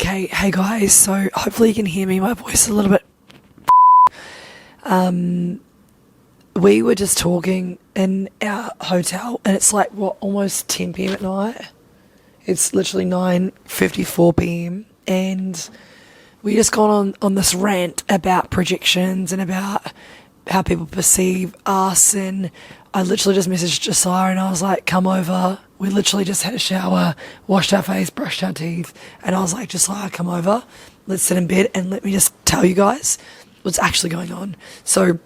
Okay, hey guys, so hopefully you can hear me. My voice is a little bit we were just talking in our hotel and it's like almost 10 p.m. at night. It's literally 9:54 p.m. and we just gone on this rant about projections and about how people perceive us, and I literally just messaged Josiah and I was like, come over. We literally just had a shower, washed our face, brushed our teeth, and I was like, Josiah, come over, let's sit in bed and let me just tell you guys what's actually going on. So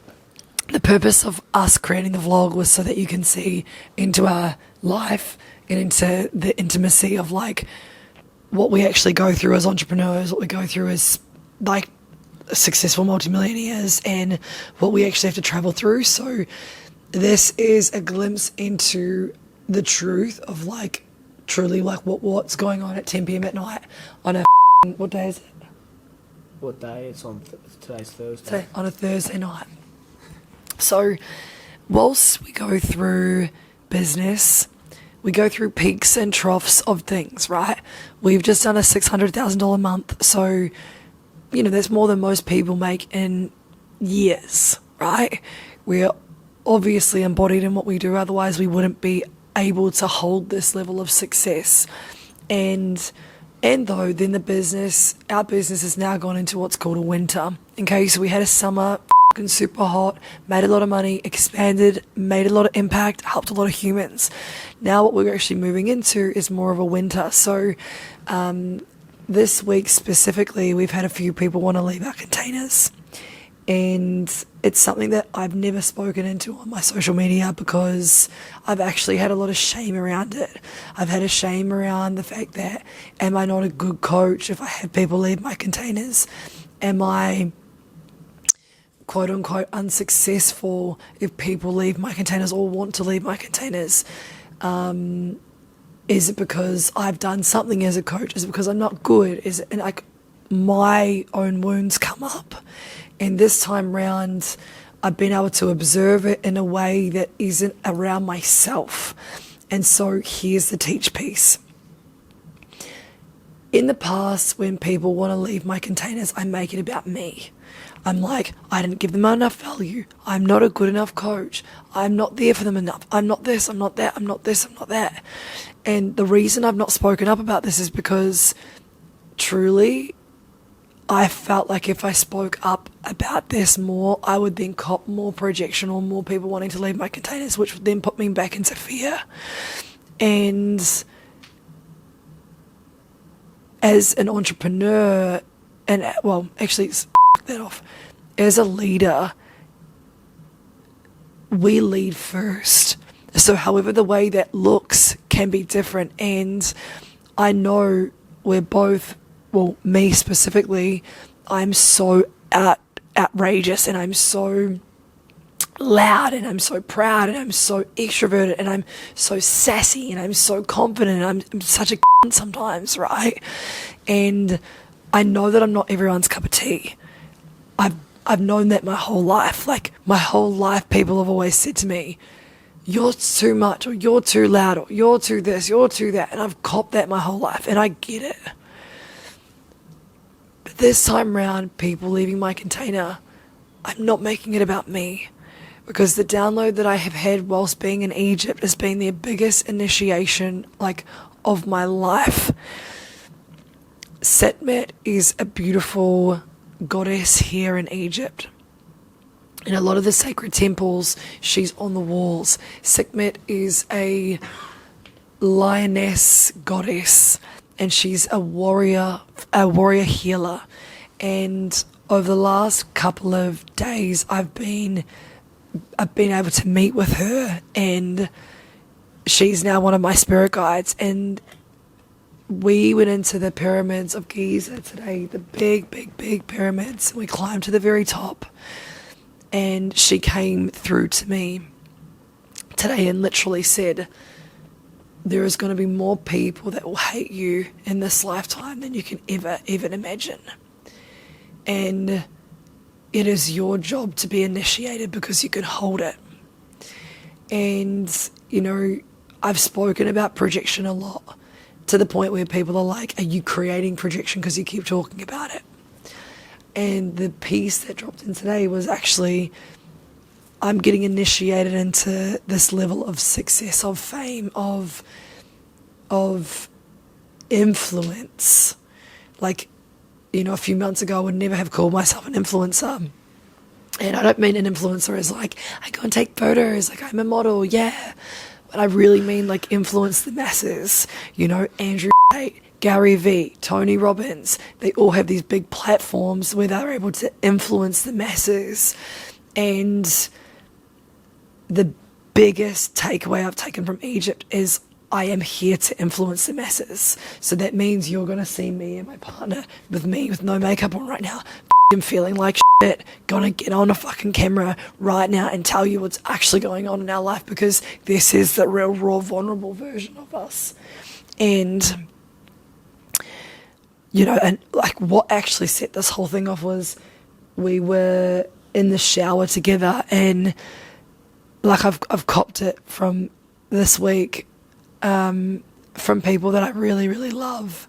the purpose of us creating the vlog was so that you can see into our life and into the intimacy of like what we actually go through as entrepreneurs, what we go through as like successful multimillionaires, and what we actually have to travel through. So this is a glimpse into the truth of like truly like what's going on at 10 p.m. at night on a what day is it? What day? It's on today's Thursday. Today, on a Thursday night. So whilst we go through business, we go through peaks and troughs of things, right? We've just done a $600,000 month, so you know that's more than most people make in years, right? We're obviously embodied in what we do, otherwise we wouldn't be able to hold this level of success. And though then our business has now gone into what's called a winter. Okay, so we had a summer, fucking super hot, made a lot of money, expanded, made a lot of impact, helped a lot of humans. Now what we're actually moving into is more of a winter. So this week specifically, we've had a few people want to leave our containers. And it's something that I've never spoken into on my social media because I've actually had a lot of shame around it. I've had a shame around the fact that, am I not a good coach if I have people leave my containers? Am I quote unquote unsuccessful if people leave my containers or want to leave my containers? Is it because I've done something as a coach? Is it because I'm not good? Is it like my own wounds come up? And this time round, I've been able to observe it in a way that isn't around myself. And so here's the teach piece. In the past, when people want to leave my containers, I make it about me. I'm like, I didn't give them enough value. I'm not a good enough coach. I'm not there for them enough. I'm not this, I'm not that, I'm not this, I'm not that. And the reason I've not spoken up about this is because truly, I felt like if I spoke up about this more, I would then cop more projection or more people wanting to leave my containers, which would then put me back into fear. And as an entrepreneur, and well, actually, that off. As a leader, we lead first. So however the way that looks can be different. And I know we're both, well, me specifically, I'm so outrageous and I'm so loud and I'm so proud and I'm so extroverted and I'm so sassy and I'm so confident and I'm such a sometimes, right? And I know that I'm not everyone's cup of tea. I've known that my whole life. Like my whole life, people have always said to me, you're too much, or you're too loud, or you're too this, you're too that. And I've copped that my whole life and I get it. But this time round, people leaving my container, I'm not making it about me. Because the download that I have had whilst being in Egypt has been the biggest initiation of my life. Sekhmet is a beautiful goddess here in Egypt. In a lot of the sacred temples, she's on the walls. Sekhmet is a lioness goddess, and she's a warrior healer. And over the last couple of days, I've been able to meet with her, and she's now one of my spirit guides. And we went into the pyramids of Giza today, the big pyramids. We climbed to the very top, and she came through to me today and literally said, there is going to be more people that will hate you in this lifetime than you can ever even imagine. And it is your job to be initiated because you can hold it. And, you know, I've spoken about projection a lot. to the point where people are like, are you creating projection because you keep talking about it? And the piece that dropped in today was actually, I'm getting initiated into this level of success, of fame, of influence. Like, you know, a few months ago I would never have called myself an influencer. And I don't mean an influencer as like, I go and take photos, like I'm a model, yeah. But I really mean like influence the masses. You know, Andrew Tate, Gary Vee, Tony Robbins, they all have these big platforms where they're able to influence the masses. And the biggest takeaway I've taken from Egypt is I am here to influence the masses. So that means you're going to see me and my partner with me with no makeup on right now, feeling like shit, gonna get on a fucking camera right now and tell you what's actually going on in our life, because this is the real, raw, vulnerable version of us. And, you know, and like what actually set this whole thing off was we were in the shower together, and like I've copped it from this week, from people that I really, really love.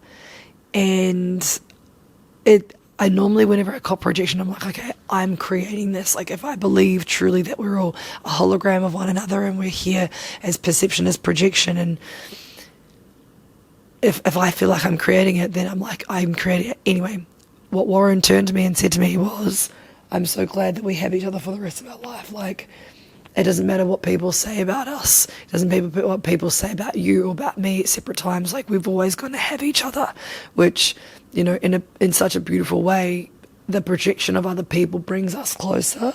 And I normally, whenever I cop projection, I'm like, okay, I'm creating this. Like, if I believe truly that we're all a hologram of one another and we're here as perception, as projection, and if I feel like I'm creating it, then I'm like, I'm creating it. Anyway, what Warren turned to me and said to me was, I'm so glad that we have each other for the rest of our life. Like, it doesn't matter what people say about us. It doesn't matter what people say about you or about me at separate times. Like, we've always got to have each other, which, you know, in such a beautiful way, the projection of other people brings us closer,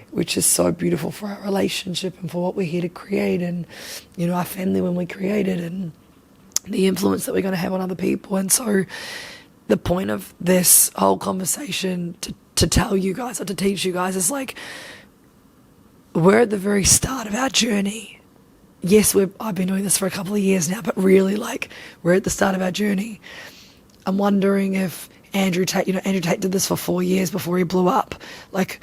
which is so beautiful for our relationship and for what we're here to create, and, you know, our family when we create it, and the influence that we're going to have on other people. And so the point of this whole conversation to tell you guys or to teach you guys is like, we're at the very start of our journey. Yes, I've been doing this for a couple of years now, but really, like, we're at the start of our journey. I'm wondering if Andrew Tate did this for 4 years before he blew up. Like,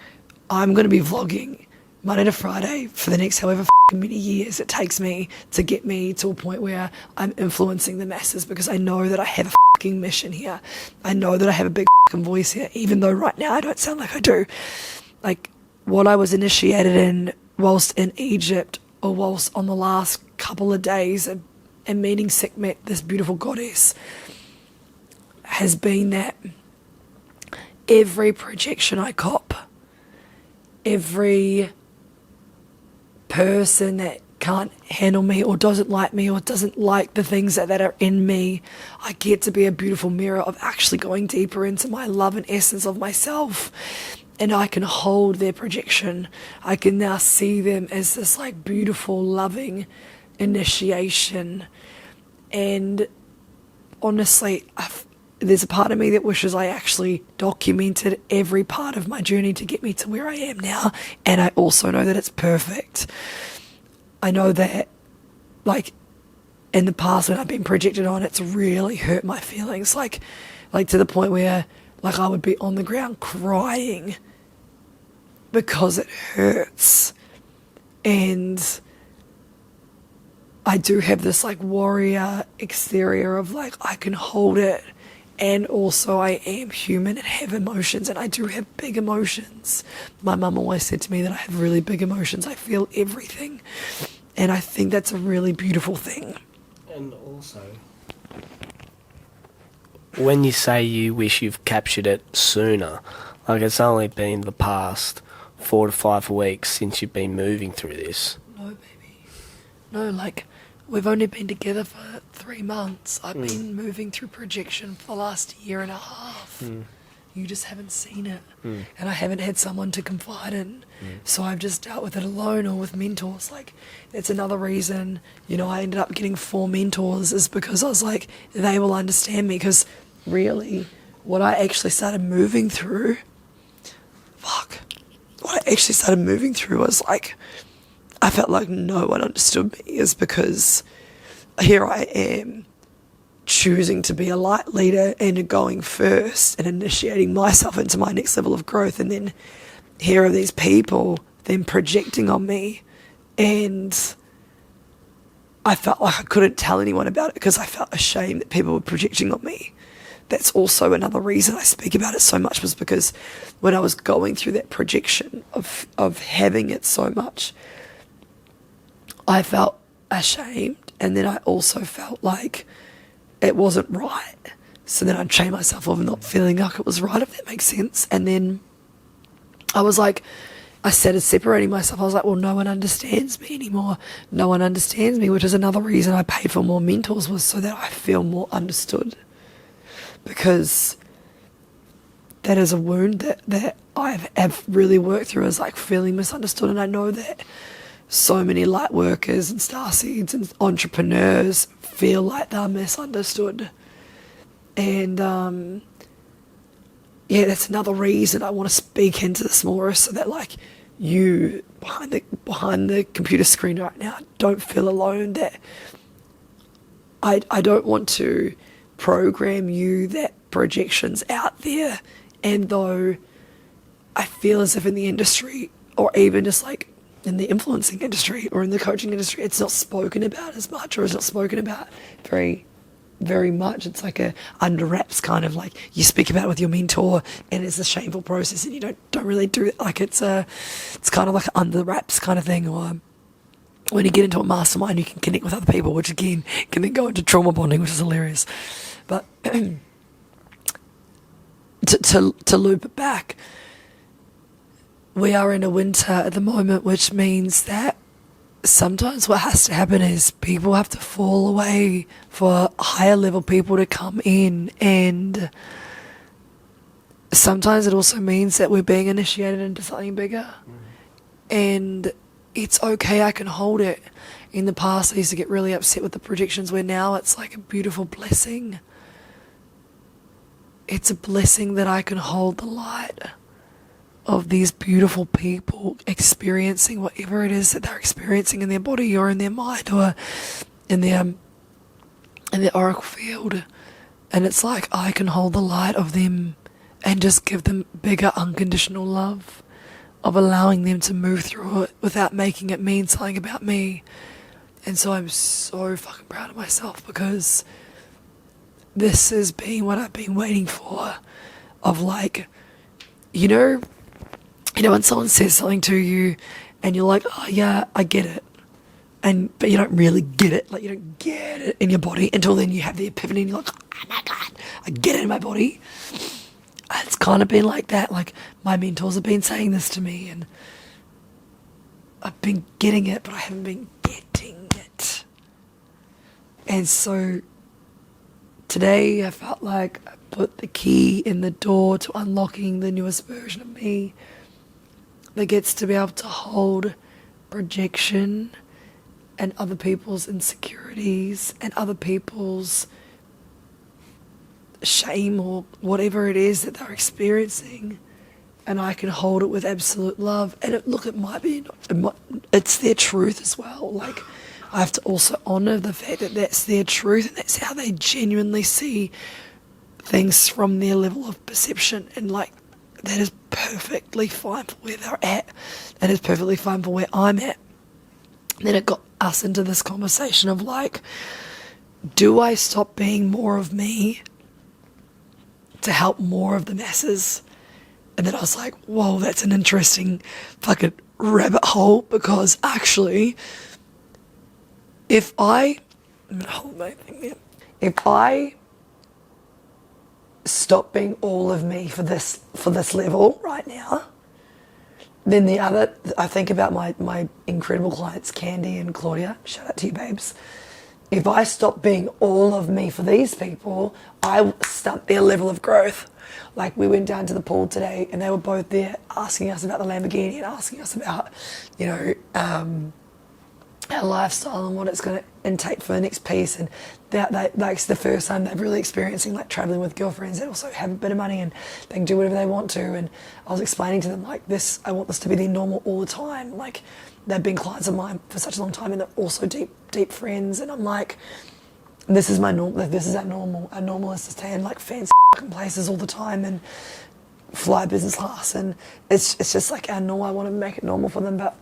I'm going to be vlogging Monday to Friday for the next however many years it takes me to get me to a point where I'm influencing the masses, because I know that I have a mission here. I know that I have a big voice here, even though right now I don't sound like I do. Like, what I was initiated in whilst in Egypt, or whilst on the last couple of days and meeting Sekhmet, this beautiful goddess, has been that every projection I cop, every person that can't handle me or doesn't like me or doesn't like the things that are in me, I get to be a beautiful mirror of actually going deeper into my love and essence of myself. And I can hold their projection. I can now see them as this like beautiful, loving initiation. And honestly, there's a part of me that wishes I actually documented every part of my journey to get me to where I am now. And I also know that it's perfect. I know that, like, in the past when I've been projected on, it's really hurt my feelings. Like to the point where, like, I would be on the ground crying because it hurts. And I do have this like warrior exterior of like, I can hold it, and also I am human and have emotions, and I do have big emotions. My mum always said to me that I have really big emotions. I feel everything, and I think that's a really beautiful thing. And also, when you say you wish you've captured it sooner, like, it's only been the past 4 to 5 weeks since you've been moving through this. No, baby. No, like, we've only been together for 3 months. I've been moving through projection for the last 1.5 years. You just haven't seen it. And I haven't had someone to confide in. So I've just dealt with it alone or with mentors. Like, that's another reason, you know, I ended up getting 4 mentors, is because I was like, they will understand me. Because really, what I actually started moving through, what I actually started moving through was like, I felt like no one understood me, is because here I am choosing to be a light leader and going first and initiating myself into my next level of growth. And then here are these people then projecting on me, and I felt like I couldn't tell anyone about it because I felt ashamed that people were projecting on me. That's also another reason I speak about it so much, was because when I was going through that projection of having it so much, I felt ashamed, and then I also felt like it wasn't right. So then I'd shame myself of not feeling like it was right, if that makes sense. And then I was like, I started separating myself. I was like, well, no one understands me anymore. No one understands me, which is another reason I paid for more mentors, was so that I feel more understood. Because that is a wound that have really worked through, is like feeling misunderstood. And I know that so many light workers and starseeds and entrepreneurs feel like they're misunderstood. And yeah, that's another reason I want to speak into this more, so that like you behind the computer screen right now don't feel alone. That I don't want to program you that projection's out there. And though I feel as if in the industry, or even just like in the influencing industry or in the coaching industry, it's not spoken about as much, or it's not spoken about very, very much. It's like a under wraps kind of, like you speak about it with your mentor and it's a shameful process and you don't really do it. Like it's kind of like an under wraps kind of thing. Or when you get into a mastermind, you can connect with other people, which again can then go into trauma bonding, which is hilarious. But to loop it back, we are in a winter at the moment, which means that sometimes what has to happen is people have to fall away for higher level people to come in, and sometimes it also means that we're being initiated into something bigger. And it's okay, I can hold it. In the past I used to get really upset with the projections, where now it's like a beautiful blessing. It's a blessing that I can hold the light of these beautiful people experiencing whatever it is that they're experiencing in their body or in their mind or in their oracle field. And it's like I can hold the light of them and just give them bigger unconditional love, of allowing them to move through it without making it mean something about me. And so I'm so fucking proud of myself, because this has been what I've been waiting for, of like, you know when someone says something to you and you're like, oh yeah, I get it, but you don't really get it. Like, you don't get it in your body until then you have the epiphany and you're like, oh my God, I get it in my body. It's kind of been like that. Like, my mentors have been saying this to me and I've been getting it, but I haven't been getting it. And so today I felt like I put the key in the door to unlocking the newest version of me that gets to be able to hold projection and other people's insecurities and other people's shame or whatever it is that they're experiencing, and I can hold it with absolute love. And it might be, it's their truth as well. Like, I have to also honour the fact that that's their truth and that's how they genuinely see things from their level of perception. And like, that is perfectly fine for where they're at. That is perfectly fine for where I'm at. Then it got us into this conversation of like, do I stop being more of me to help more of the masses? And then I was like, whoa, that's an interesting fucking rabbit hole, because actually, if I stop being all of me for this level right now, then I think about my incredible clients, Candy and Claudia, shout out to you babes. If I stop being all of me for these people, I stunt their level of growth. Like, we went down to the pool today and they were both there asking us about the Lamborghini and asking us about, our lifestyle and what it's going to intake for the next piece. And that's the first time they're really experiencing like traveling with girlfriends that also have a bit of money and they can do whatever they want to. And I was explaining to them like, I want this to be their normal all the time. Like, they've been clients of mine for such a long time and they're also deep friends. And I'm like, this is my normal. This is our normal. Our normal is to stay in like fancy places all the time and fly business class. And it's just like our normal. I want to make it normal for them, but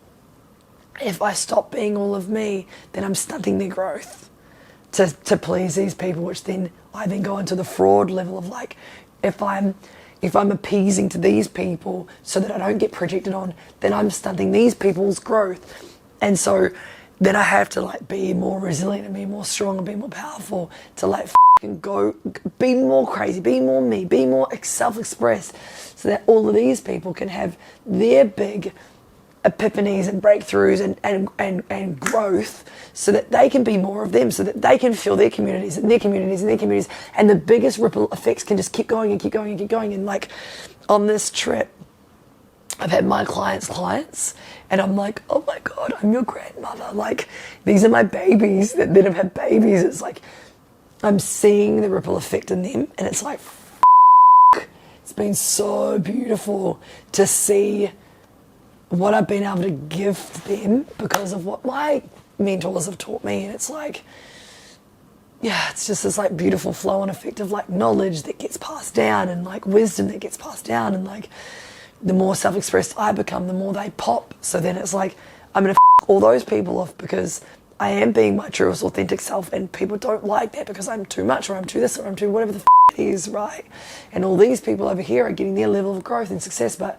if I stop being all of me, then I'm stunting their growth to please these people, which then I then go into the fraud level of like, if I'm appeasing to these people so that I don't get projected on, then I'm stunting these people's growth. And so then I have to like be more resilient and be more strong and be more powerful to like go, be more crazy, be more me, be more self-expressed, so that all of these people can have their big epiphanies and breakthroughs and growth, so that they can be more of them, so that they can fill their communities and their communities and their communities, and the biggest ripple effects can just keep going and keep going and keep going. And like on this trip, I've had my clients, and I'm like, oh my God, I'm your grandmother. Like, these are my babies that have had babies. It's like, I'm seeing the ripple effect in them, and it's like, it's been so beautiful to see what I've been able to give them because of what my mentors have taught me. And it's like, yeah, it's just this like beautiful flow and effect of like knowledge that gets passed down, and like wisdom that gets passed down, and like the more self-expressed I become, the more they pop. So then it's like, I'm going to all those people off because I am being my truest, authentic self, and people don't like that because I'm too much, or I'm too this, or I'm too whatever the it is, right? And all these people over here are getting their level of growth and success, but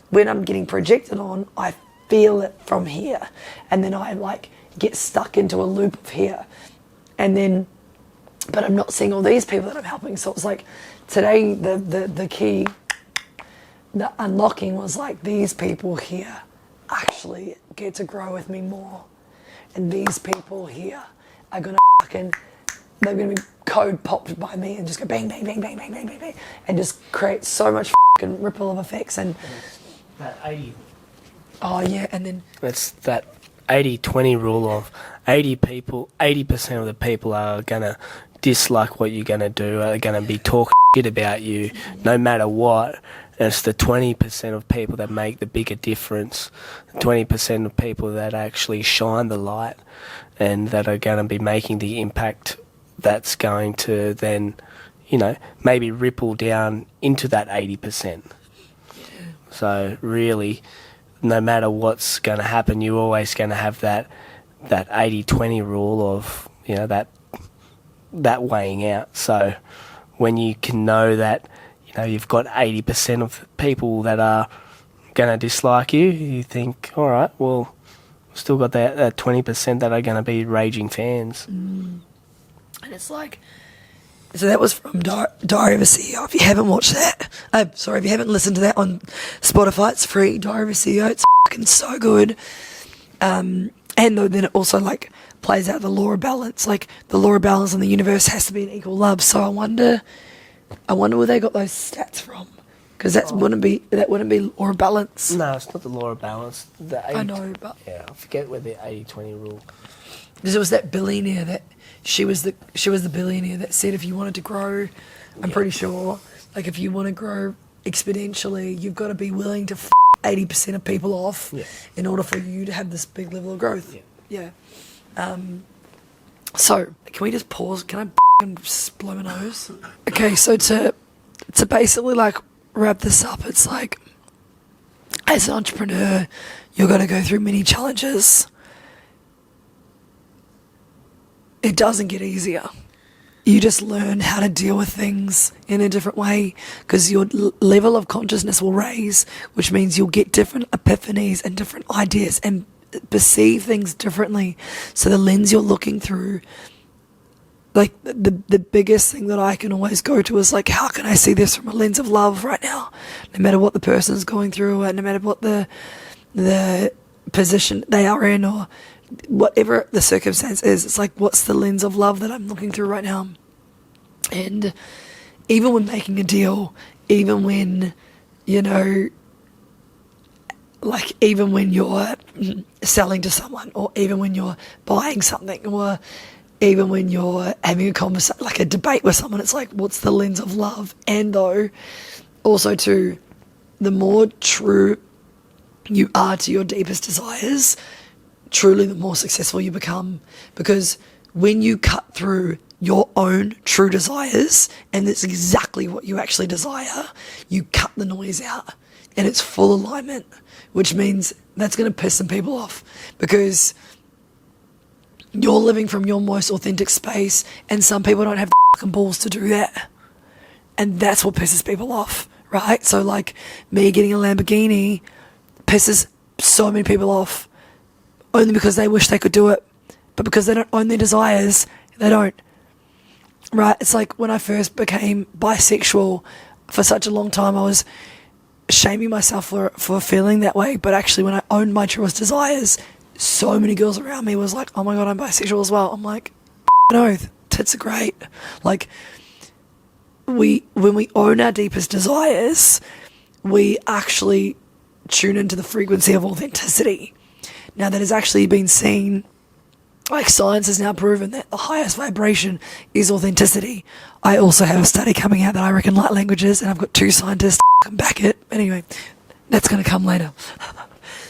when I'm getting projected on, I feel it from here, and then I like get stuck into a loop of here, and then, but I'm not seeing all these people that I'm helping. So it's like today, the key, the unlocking was like, these people here actually get to grow with me more, and these people here are gonna they're gonna be code popped by me and just go bang, bang, bang, bang, bang, bang, bang, bang, and just create so much ripple of effects. And that 80. Oh yeah, and then it's that 80-20 rule of 80% of the people are gonna dislike what you're gonna do, are gonna be talking shit about you no matter what. And it's the 20% of people that make the bigger difference, 20% of people that actually shine the light and that are going to be making the impact that's going to then, you know, maybe ripple down into that 80%. Yeah. So really, no matter what's going to happen, you're always going to have that 80-20 rule of, you know, that weighing out. So when you can know that, you know, you've got 80% of people that are going to dislike you, you think, all right, well, still got that 20% that are going to be raging fans. And it's like, so that was from Diary of a CEO. If you haven't watched that, if you haven't listened to that on Spotify, it's free. Diary of a CEO, it's fucking so good. And then it also like plays out the law of balance. Like the law of balance in the universe has to be an equal love. So I wonder where they got those stats from, because that wouldn't be law of balance. No, it's not the law of balance. I know, but yeah, I forget where the 80-20 rule. Because it was that billionaire that she was the billionaire that said if you wanted to grow, I'm pretty sure, like if you want to grow exponentially, you've got to be willing to 80% of people off in order for you to have this big level of growth. Yeah. So can we just pause? Can I just blow my nose? Okay, so to basically like wrap this up, it's like, as an entrepreneur, you're going to go through many challenges. It doesn't get easier. You just learn how to deal with things in a different way, because your level of consciousness will raise, which means you'll get different epiphanies and different ideas and perceive things differently. So the lens you're looking through, like the biggest thing that I can always go to is like, how can I see this from a lens of love right now? No matter what the person's going through, and no matter what the position they are in, or whatever the circumstance is, it's like, what's the lens of love that I'm looking through right now? And even when making a deal, even when, you know, like even when you're selling to someone, or even when you're buying something, or even when you're having a conversation, like a debate with someone, it's like, what's the lens of love? And though, also too, the more true you are to your deepest desires, truly the more successful you become. Because when you cut through your own true desires, and it's exactly what you actually desire, you cut the noise out, and it's full alignment, which means That's going to piss some people off because you're living from your most authentic space and some people don't have the fucking balls to do that. And that's what pisses people off, right? So like me getting a Lamborghini pisses so many people off only because they wish they could do it. But because they don't own their desires, they don't. Right? It's like when I first became bisexual, for such a long time I was shaming myself for feeling that way. But actually when I owned my truest desires, so many girls around me was like, oh my God, I'm bisexual as well. I'm like, no, tits are great. Like, when we own our deepest desires, we actually tune into the frequency of authenticity. Now that has actually been seen, like science has now proven that the highest vibration is authenticity. I also have a study coming out that I reckon light languages, and I've got 2 scientists to come back it. Anyway, that's going to come later.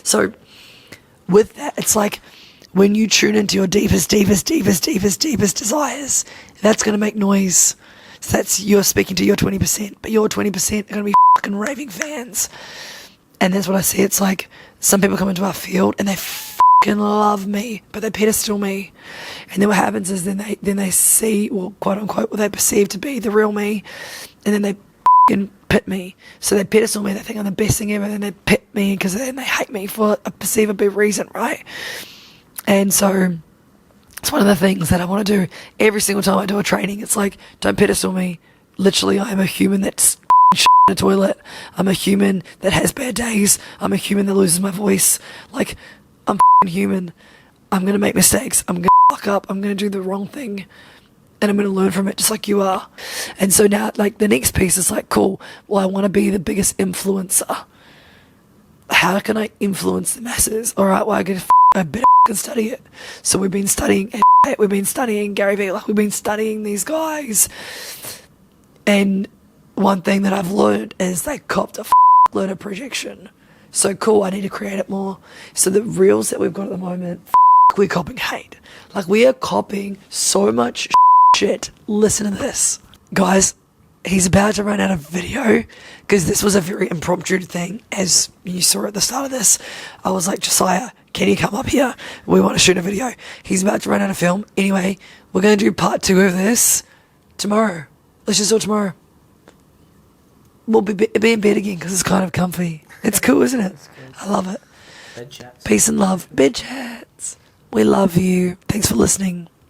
So with that, it's like when you tune into your deepest desires, that's going to make noise. So that's you're speaking to your 20%, but your 20% are going to be fucking raving fans. And that's what I see. It's like some people come into our field and they fucking love me, but they pedestal me. And then what happens is then they see, well, quote unquote, what they perceive to be the real me, and then they fucking pit me. So they pedestal me, they think I'm the best thing ever, and then they pit me because then they hate me for a perceivable reason, right? And so it's one of the things that I want to do every single time I do a training. It's like, don't pedestal me. Literally, I am a human that's shit in a toilet. I'm a human that has bad days. I'm a human that loses my voice. Like, I'm human. I'm going to make mistakes. I'm going to fuck up. I'm going to do the wrong thing. And I'm going to learn from it just like you are. And so now, like, the next piece is like, cool, well, I want to be the biggest influencer. How can I influence the masses? All right, well, I better study it. So we've been studying Gary Vee, like we've been studying these guys. And one thing that I've learned is they copped a load of projection. So cool, I need to create it more. So the reels that we've got at the moment, we're copying hate. Like we are copying so much shit. Listen to this. Guys, he's about to run out of video because this was a very impromptu thing. As you saw at the start of this, I was like, Josiah, can you come up here? We want to shoot a video. He's about to run out of film. Anyway, we're going to do part 2 of this tomorrow. Let's just do it tomorrow. We'll be in bed again because it's kind of comfy. It's cool, isn't it? I love it. Bed chats. Peace and love. Bed chats. We love you. Thanks for listening.